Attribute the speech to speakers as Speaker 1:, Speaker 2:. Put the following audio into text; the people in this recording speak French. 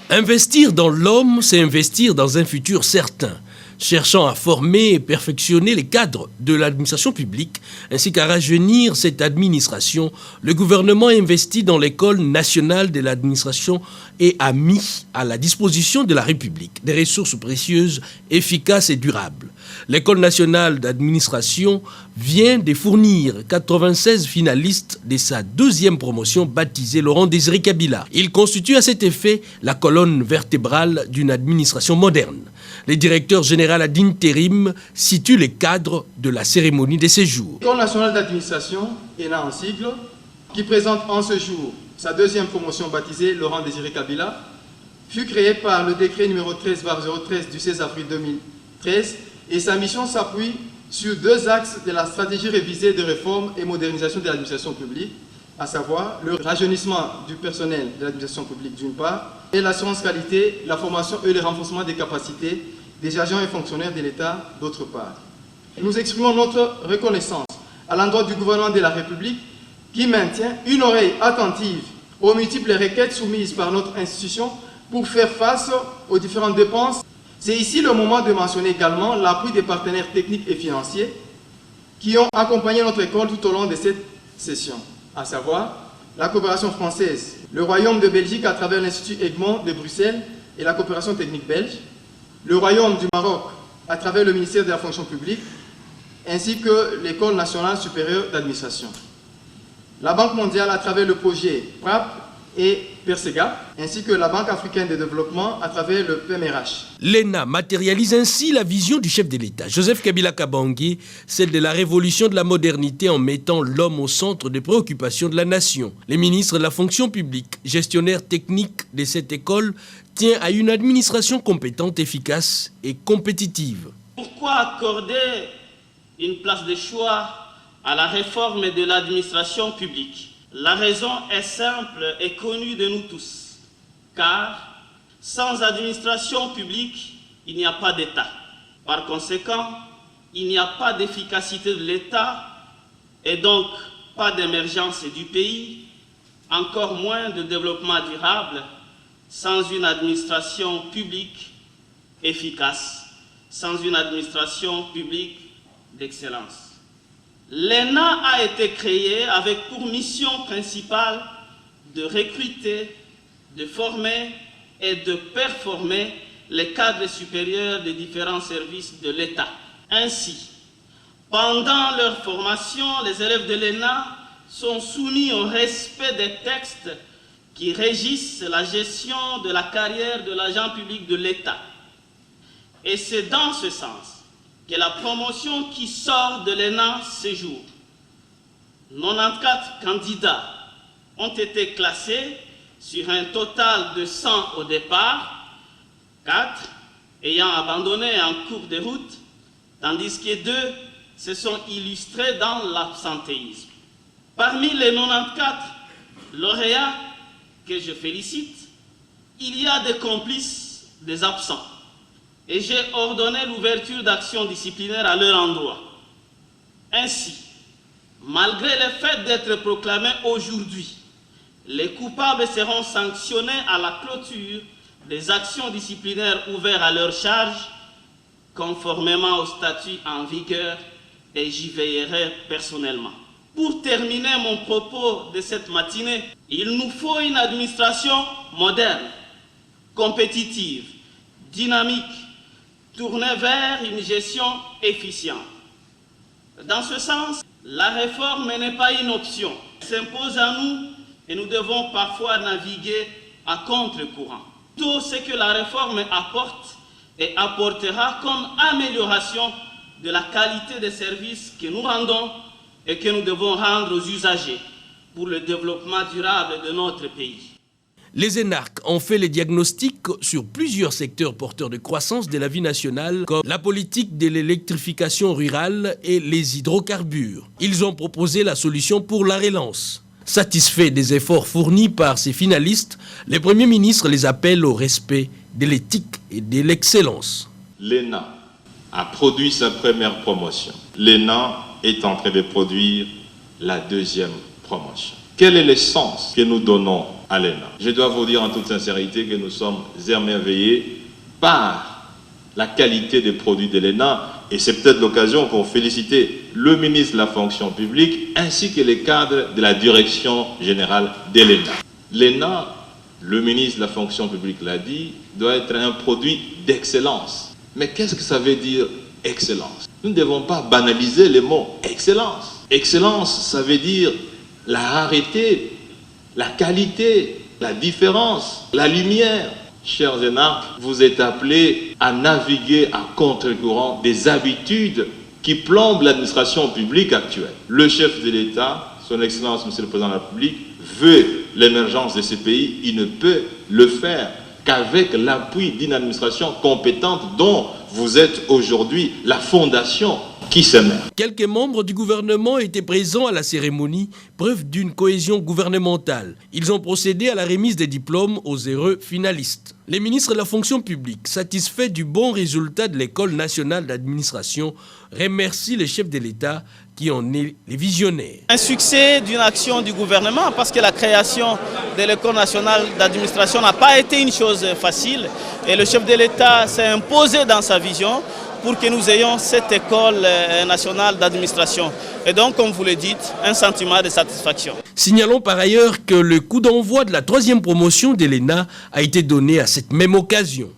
Speaker 1: Investir dans l'homme, c'est investir dans un futur certain, cherchant à former et perfectionner les cadres de l'administration publique, ainsi qu'à rajeunir cette administration. Le gouvernement investit dans l'École nationale de l'administration et a mis à la disposition de la République des ressources précieuses, efficaces et durables. L'École nationale d'administration vient de fournir 96 finalistes de sa 2e promotion baptisée Laurent-Désiré Kabila. Il constitue à cet effet la colonne vertébrale d'une administration moderne. Le directeur général ad intérim situe les cadres de la cérémonie de séjour.
Speaker 2: L'École nationale d'administration, ENA en sigle, qui présente en ce jour sa 2e promotion baptisée Laurent-Désiré Kabila, fut créée par le décret numéro 13/013 du 16 avril 2013 et sa mission s'appuie sur 2 axes de la stratégie révisée de réforme et modernisation de l'administration publique, à savoir le rajeunissement du personnel de l'administration publique d'une part et l'assurance qualité, la formation et le renforcement des capacités des agents et fonctionnaires de l'État d'autre part. Nous exprimons notre reconnaissance à l'endroit du gouvernement de la République qui maintient une oreille attentive aux multiples requêtes soumises par notre institution pour faire face aux différentes dépenses. C'est ici le moment de mentionner également l'appui des partenaires techniques et financiers qui ont accompagné notre école tout au long de cette session, à savoir la coopération française, le Royaume de Belgique à travers l'Institut Egmont de Bruxelles et la coopération technique belge, le Royaume du Maroc à travers le ministère de la fonction publique, ainsi que l'École nationale supérieure d'administration. La Banque mondiale à travers le projet PRAP et Persega, ainsi que la Banque africaine de développement à travers le PMRH.
Speaker 1: L'ENA matérialise ainsi la vision du chef de l'État, Joseph Kabila Kabange, celle de la révolution de la modernité en mettant l'homme au centre des préoccupations de la nation. Les ministres de la fonction publique, gestionnaires techniques de cette école, tient à une administration compétente, efficace et compétitive.
Speaker 3: Pourquoi accorder une place de choix à la réforme de l'administration publique? La raison est simple et connue de nous tous, car sans administration publique, il n'y a pas d'État. Par conséquent, il n'y a pas d'efficacité de l'État et donc pas d'émergence du pays, encore moins de développement durable sans une administration publique efficace, sans une administration publique d'excellence. L'ENA a été créée avec pour mission principale de recruter, de former et de performer les cadres supérieurs des différents services de l'État. Ainsi, pendant leur formation, les élèves de l'ENA sont soumis au respect des textes qui régissent la gestion de la carrière de l'agent public de l'État. Et c'est dans ce sens que la promotion qui sort de l'ENA ce jour. 94 candidats ont été classés sur un total de 100 au départ, 4 ayant abandonné en cours de route, tandis que 2 se sont illustrés dans l'absentéisme. Parmi les 94 lauréats que je félicite, il y a des complices des absents. Et j'ai ordonné l'ouverture d'actions disciplinaires à leur endroit. Ainsi, malgré le fait d'être proclamés aujourd'hui, les coupables seront sanctionnés à la clôture des actions disciplinaires ouvertes à leur charge, conformément au statut en vigueur, et j'y veillerai personnellement. Pour terminer mon propos de cette matinée, il nous faut une administration moderne, compétitive, dynamique, tournée vers une gestion efficiente. Dans ce sens, la réforme n'est pas une option. Elle s'impose à nous et nous devons parfois naviguer à contre-courant. Tout ce que la réforme apporte et apportera comme amélioration de la qualité des services que nous rendons et que nous devons rendre aux usagers pour le développement durable de notre pays.
Speaker 1: Les énarques ont fait les diagnostics sur plusieurs secteurs porteurs de croissance de la vie nationale, comme la politique de l'électrification rurale et les hydrocarbures. Ils ont proposé la solution pour la relance. Satisfaits des efforts fournis par ces finalistes, les premiers ministres les appellent au respect de l'éthique et de l'excellence.
Speaker 4: L'ENA a produit sa première promotion. L'ENA est en train de produire la 2e promotion. Quel est le sens que nous donnons à l'ENA. Je dois vous dire en toute sincérité que nous sommes émerveillés par la qualité des produits de l'ENA, et c'est peut-être l'occasion pour féliciter le ministre de la fonction publique ainsi que les cadres de la direction générale de l'ENA. L'ENA, le ministre de la fonction publique l'a dit, doit être un produit d'excellence. Mais qu'est-ce que ça veut dire excellence? Nous ne devons pas banaliser les mots excellence. Excellence, ça veut dire la rareté, la qualité, la différence, la lumière. Chers énarques, vous êtes appelés à naviguer à contre-courant des habitudes qui plombent l'administration publique actuelle. Le chef de l'État, son Excellence, Monsieur le Président de la République, veut l'émergence de ce pays. Il ne peut le faire qu'avec l'appui d'une administration compétente dont vous êtes aujourd'hui la fondation qui s'émerge.
Speaker 1: Quelques membres du gouvernement étaient présents à la cérémonie, preuve d'une cohésion gouvernementale. Ils ont procédé à la remise des diplômes aux heureux finalistes. Les ministres de la fonction publique, satisfaits du bon résultat de l'École nationale d'administration, remercient les chefs de l'État qui en est les visionnaires.
Speaker 3: Un succès d'une action du gouvernement parce que la création de l'École nationale d'administration n'a pas été une chose facile et le chef de l'État s'est imposé dans sa vision pour que nous ayons cette école nationale d'administration. Et donc, comme vous le dites, un sentiment de satisfaction.
Speaker 1: Signalons par ailleurs que le coup d'envoi de la 3e promotion de l'ENA a été donné à cette même occasion.